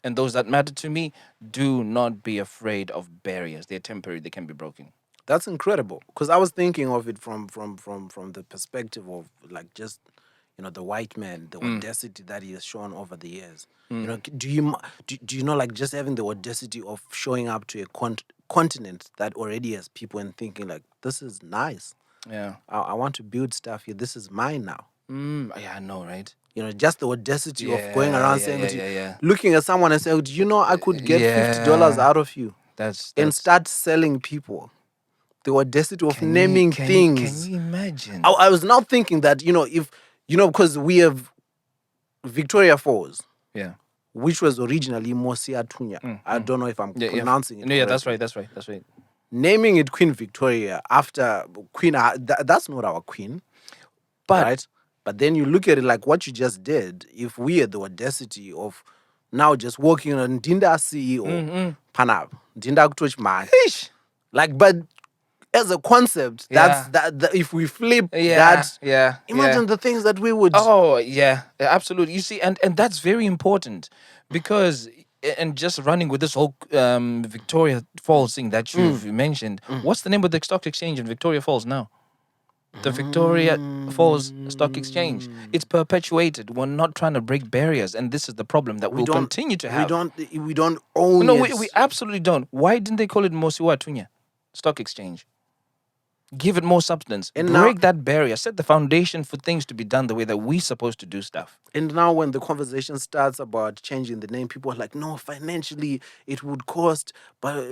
and those that matter to me, do not be afraid of barriers. They're temporary. They can be broken. That's incredible. Because I was thinking of it from the perspective of, like, just, the white man, the audacity that he has shown over the years. Do you know, like, just having the audacity of showing up to continent that already has people and thinking like, this is nice. Yeah. I want to build stuff here. This is mine now. Yeah, I know, right? You know, just the audacity of Yeah, going around yeah, saying, yeah. looking at someone and saying, do you know I could get $50 out of you? That's And start selling people. The audacity of naming Can things. you imagine? I was now thinking that, if, because we have Victoria Falls, Yeah. which was originally Mosia Tunya. I don't know if I'm pronouncing it No, yeah, correctly. that's right. Naming it Queen Victoria after Queen, that's not our queen, But right? But then you look at it like what you just did. If we had the audacity of now just walking on Dinda CEO, Panab, Dinda Kutoch man, like, but as a concept, that's that if we flip that, imagine the things that we would. Oh yeah, absolutely. You see, and that's very important because, and just running with this whole Victoria Falls thing that you've mentioned. What's the name of the stock exchange in Victoria Falls now? The Victoria Falls Stock Exchange. It's perpetuated. We're not trying to break barriers, and this is the problem that we'll continue to have. We don't own No, it. we absolutely don't. Why didn't they call it Mosiwa Tunya Stock Exchange? Give it more substance. And break that barrier. Set the foundation for things to be done the way that we're supposed to do stuff. And now when the conversation starts about changing the name, people are like, no, financially it would cost, but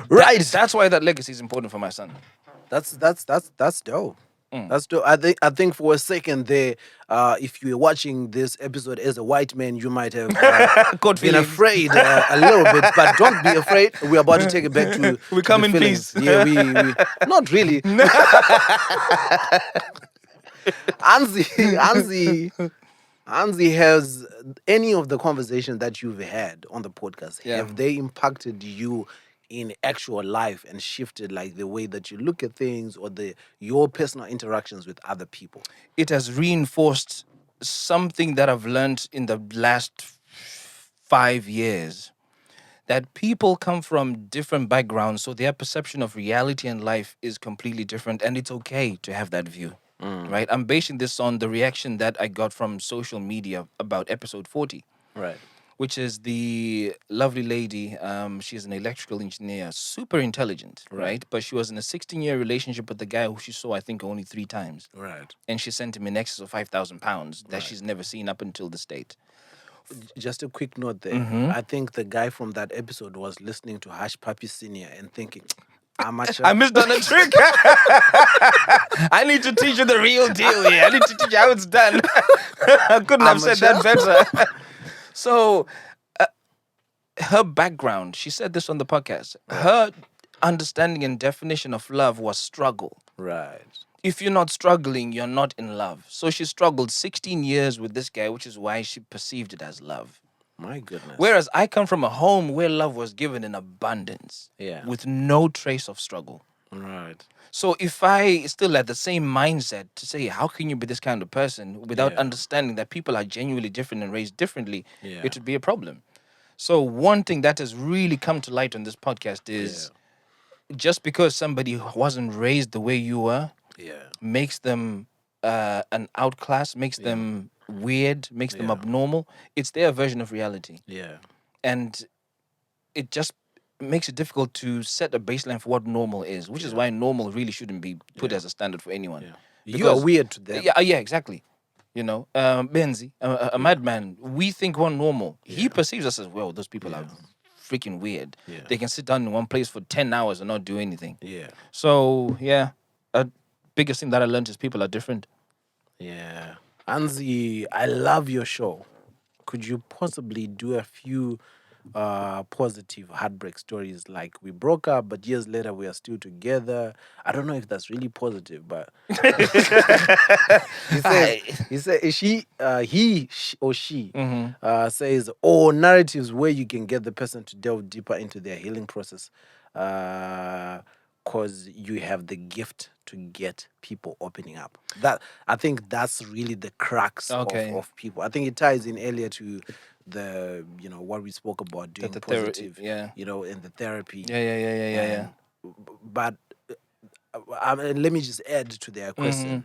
right. That's why that legacy is important for my son. That's dope. That's dope. I think for a second there, if you were watching this episode as a white man, you might have been afraid a little bit, but don't be afraid. We're about to take it back to we come in feelings. peace. Yeah, we not really. Anzi, has any of the conversation that you've had on the podcast, have they impacted you in actual life and shifted like the way that you look at things or your personal interactions with other people? It has reinforced something that I've learned in the last 5 years, that people come from different backgrounds, so their perception of reality and life is completely different, and it's okay to have that view. Right? I'm basing this on the reaction that I got from social media about episode 40. Right. Which is the lovely lady. She's an electrical engineer, super intelligent, right? But she was in a 16-year relationship with the guy who she saw, I think, only 3 times. Right. And she sent him in excess of £5,000 that she's never seen up until this date. Just a quick note there. I think the guy from that episode was listening to Hush Puppy Senior and thinking, amateur. I missed on a trick. I need to teach you the real deal here. I need to teach you how it's done. I couldn't have said that better. So, her background, she said this on the podcast, her understanding and definition of love was struggle. Right. If you're not struggling, you're not in love. So she struggled 16 years with this guy, which is why she perceived it as love. My goodness. Whereas I come from a home where love was given in abundance. Yeah. With no trace of struggle. Right. So if I still had the same mindset to say, how can you be this kind of person without understanding that people are genuinely different and raised differently, it would be a problem. So one thing that has really come to light on this podcast is just because somebody wasn't raised the way you were makes them an outclass, makes them weird, makes them abnormal. It's their version of reality. Yeah. And it just makes it difficult to set a baseline for what normal is, which is why normal really shouldn't be put as a standard for anyone. Yeah. You are weird to them. Yeah, exactly. You know, Benzi, a madman, we think we're normal. He perceives us as, well, those people are freaking weird. Yeah. They can sit down in one place for 10 hours and not do anything. Yeah. So, biggest thing that I learned is people are different. Yeah. Anzi, I love your show. Could you possibly do a few positive heartbreak stories, like we broke up but years later we are still together? I don't know if that's really positive, but he says, or narratives where you can get the person to delve deeper into their healing process, because you have the gift to get people opening up. That, I think that's really the crux of people. I think it ties in earlier to the, what we spoke about, doing the positive, in the therapy. Yeah. But let me just add to their question,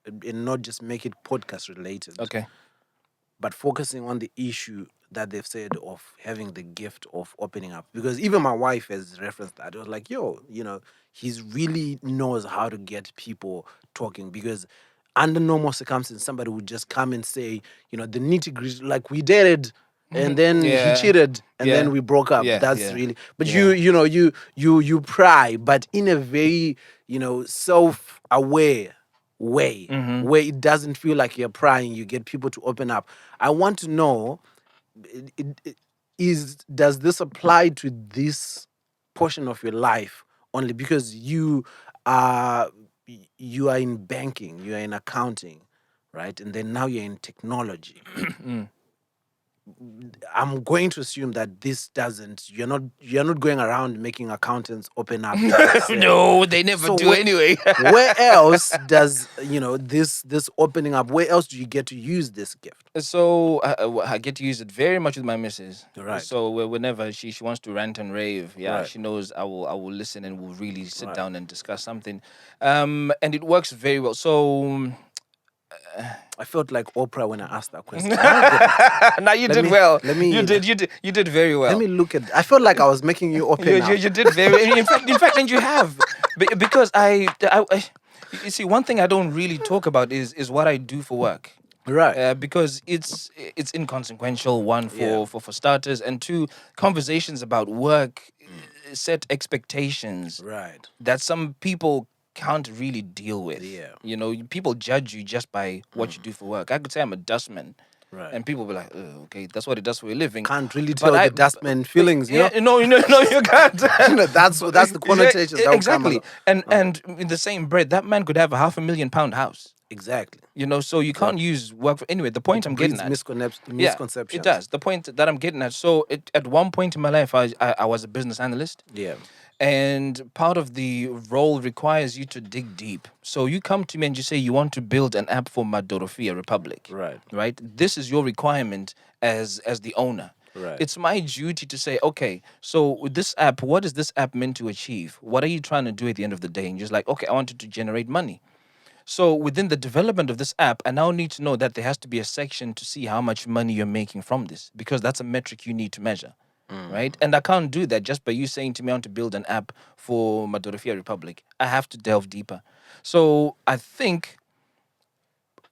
and not just make it podcast related. Okay. But focusing on the issue that they've said of having the gift of opening up. Because even my wife has referenced that. It was like, yo, he's really knows how to get people talking. Because under normal circumstances, somebody would just come and say, the nitty gritty, like we dated. And then he cheated, and then we broke up. That's really. But you pry, but in a very self-aware way, where it doesn't feel like you're prying. You get people to open up. I want to know, does this apply to this portion of your life only because you are in banking, you are in accounting, right? And then now you're in technology. I'm going to assume that this doesn't. You're not going around making accountants open up. No, they never do anyway. Where else does this opening up? Where else do you get to use this gift? So I get to use it very much with my missus. Right. So whenever she wants to rant and rave, Right. she knows I will listen and we'll really sit down and discuss something. And it works very well. So. I felt like Oprah when I asked that question. Now you did well. You did very well. Let me look at. I felt like I was making you open. You did very. In fact, and you have, because I you see, one thing I don't really talk about is what I do for work. Right. Because it's inconsequential. One for starters, and two, conversations about work set expectations. Right. That some people can't really deal with. People judge you just by what you do for work. I could say I'm a dustman. Right. And people be like, oh, okay, that's what it does for a living. Can't really tell the dustman feelings, No, you can't. That's the connotations. Exactly. And in the same breath, that man could have a £500,000 house. Exactly. So you can't use work for anyway. The point I'm getting at, misconceptions. it does. The point that I'm getting at. So at one point in my life, I was a business analyst. Yeah. And part of the role requires you to dig deep. So you come to me and you say you want to build an app for Madorofia Republic. Right. Right? This is your requirement as the owner. Right. It's my duty to say, okay, so with this app, what is this app meant to achieve? What are you trying to do at the end of the day? And just like, okay, I want it to generate money. So within the development of this app, I now need to know that there has to be a section to see how much money you're making from this, because that's a metric you need to measure. Right? And I can't do that just by you saying to me I want to build an app for Madorofia Republic. I have to delve deeper. So I think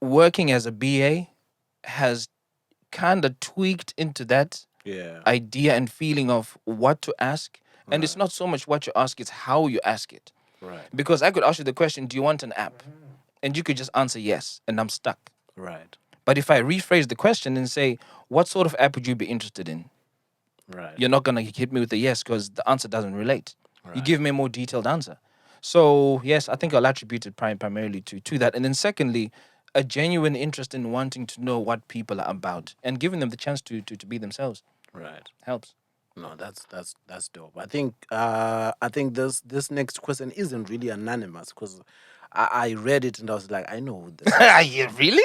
working as a BA has kind of tweaked into that idea and feeling of what to ask. And it's not so much what you ask, it's how you ask it. Right. Because I could ask you the question, do you want an app? And you could just answer yes, and I'm stuck. Right. But if I rephrase the question and say, what sort of app would you be interested in? Right. You're not going to hit me with a yes because the answer doesn't relate. Right. You give me a more detailed answer. So, yes, I think I'll attribute it primarily to that. And then secondly, a genuine interest in wanting to know what people are about and giving them the chance to be themselves. Right. Helps. No, that's dope. I think this next question isn't really anonymous because I read it and I was like, I know who this is. Yeah, really?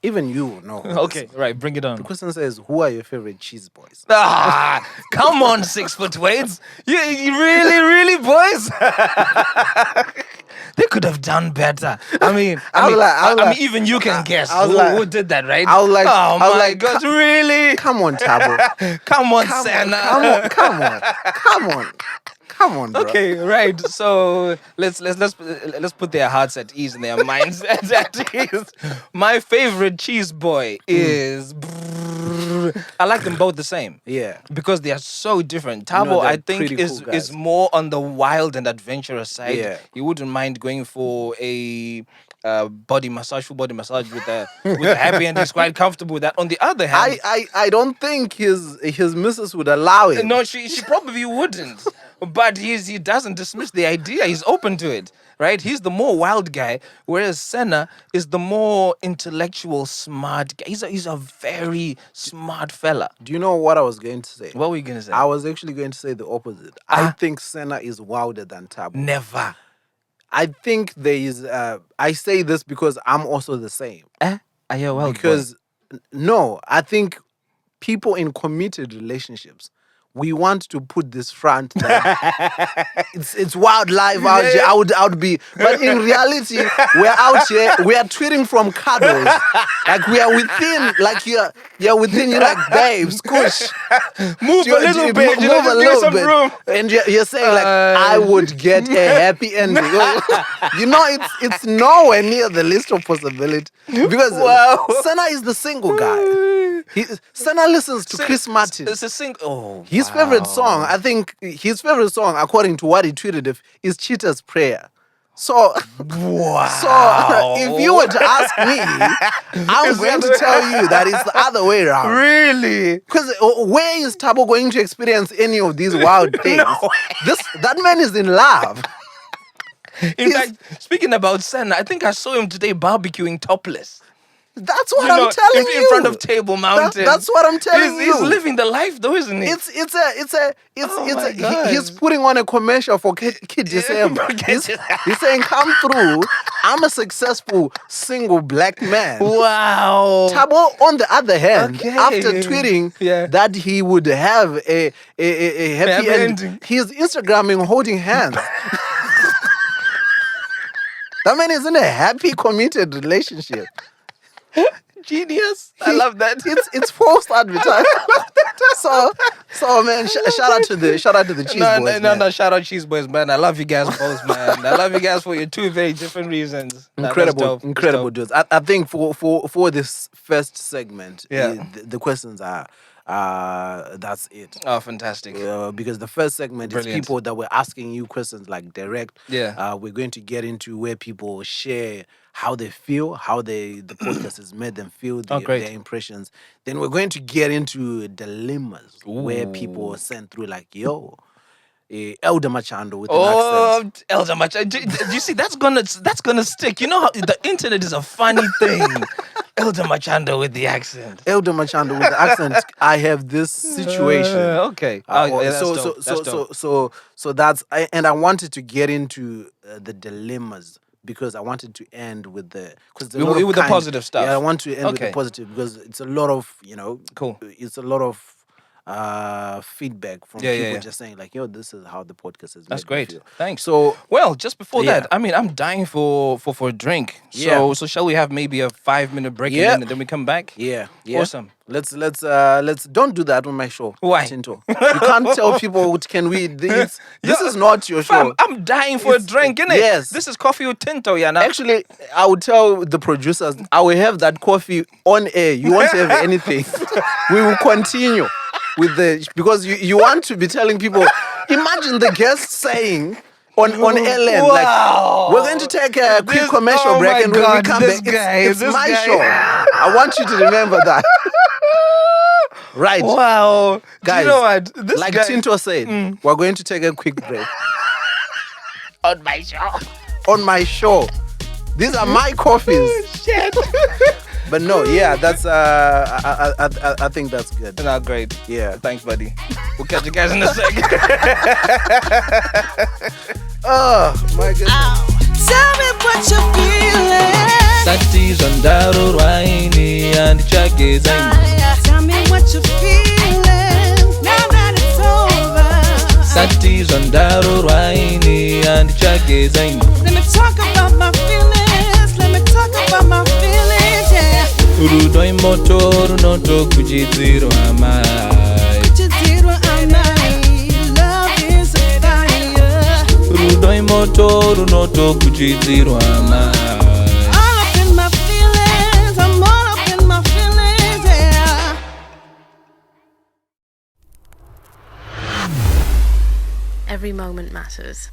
Even you know. Okay, right, bring it on. The question says, who are your favorite cheese boys? Come on, 6 foot weights. You really, boys? They could have done better. I mean, even you can guess who did that, right? I was like, oh my God, really? Come on, Tabo. Come on, Senna. Come on, bro. Okay, right. So let's put their hearts at ease and their minds at ease. My favorite cheese boy is. I like them both the same. Yeah. Because they are so different. Tabo, I think, is more on the wild and adventurous side. Yeah. He wouldn't mind going for a full body massage with a happy end. He's quite comfortable with that. On the other hand, I don't think his missus would allow it. No, she probably wouldn't. But he doesn't dismiss the idea. He's open to it, right? He's the more wild guy, whereas Senna is the more intellectual, smart guy. He's a very smart fella. Do you know what I was going to say? What were you going to say? I was actually going to say the opposite. I think Senna is wilder than Tabo. Never. I think there is. I say this because I'm also the same. Are you a wild Because no, I think people in committed relationships we want to put this front that it's wildlife out here. I would be, but in reality, we're out here. We are tweeting from cuddles, like we are within, like you're within. You're like, babe, squish, Move a little bit, move a little bit, room. and you're saying like, I would get a happy ending. It's nowhere near the list of possibility because Senna is the single guy. Senna listens to Chris Martin. It's a single. Oh, his favorite song, I think, according to what he tweeted, is Cheetah's Prayer. So, if you were to ask me, I'm going to tell you that it's the other way around. Really? Because where is Tabo going to experience any of these wild things? That man is in love. In fact, speaking about Senna, I think I saw him today barbecuing topless. That's what I'm telling you. In front of Table Mountain. That's what I'm telling you. He's living the life, though, isn't he? He's putting on a commercial for Kid December. He's saying, "Come through. I'm a successful single black man." Wow. Tabo, on the other hand, after tweeting that he would have a happy ending, he's Instagramming holding hands. That man is in a happy, committed relationship. Genius. I love that. It's false advertising. So man, shout out to the Cheese Boys. No, shout out Cheese Boys, man. I love you guys both, man. I love you guys for your two very different reasons. Incredible dudes. I think for this first segment, the questions are that's it. Oh, fantastic. Because the first segment is people that were asking you questions like direct. Yeah. We're going to get into where people share how they feel, how the podcast has made them feel, their impressions. Then we're going to get into dilemmas where people send through like, yo, Elder Machando with an accent. Elder Machando. Do you see, that's gonna stick. You know how the internet is a funny thing. Elder Machando with the accent. Elder Machando with the accent. I have this situation. Okay. So that's, and I wanted to get into the dilemmas because I wanted to end with the positive stuff. Yeah, I want to end with the positive because it's a lot of cool. It's a lot of feedback from people just saying like, yo, this is how the podcast is. That's great. Thanks. So, well, just before that, I mean, I'm dying for a drink. So shall we have maybe a 5-minute break and then we come back? Yeah. Awesome. Let's don't do that on my show. Why? Tinto. You can't tell people can we this is not your show. I'm dying for a drink, innit? Yes. This is coffee with Tinto, yeah. Actually, I would tell the producers I will have that coffee on air. You won't have anything. We will continue with because you want to be telling people, imagine the guest saying on LM, like, we're going to take a quick commercial break and when we come back, it's my show. I want you to remember that. Right. Wow. Guys, you know what? Like Tinto said, we're going to take a quick break. On my show. On my show. These are my coffees. Shit. But no, that's I think that's good. No, great. Yeah. Thanks, buddy. We'll catch you guys in a sec. Oh my goodness. Tell me what you're feeling. Satis on Daro Raini and Chaggy. Tell me what you're feeling. Now that it's over. Satis on Daro Raini and Chaggy. Let me talk about my feelings. Let me talk about my feelings, yeah. Urudoi motoru noto kujiziro amai. Kujiziro amai. Love is a fire. Urudoi motoru noto kujiziro amai. All up in my feelings. I'm all up in my feelings, yeah. Every moment matters.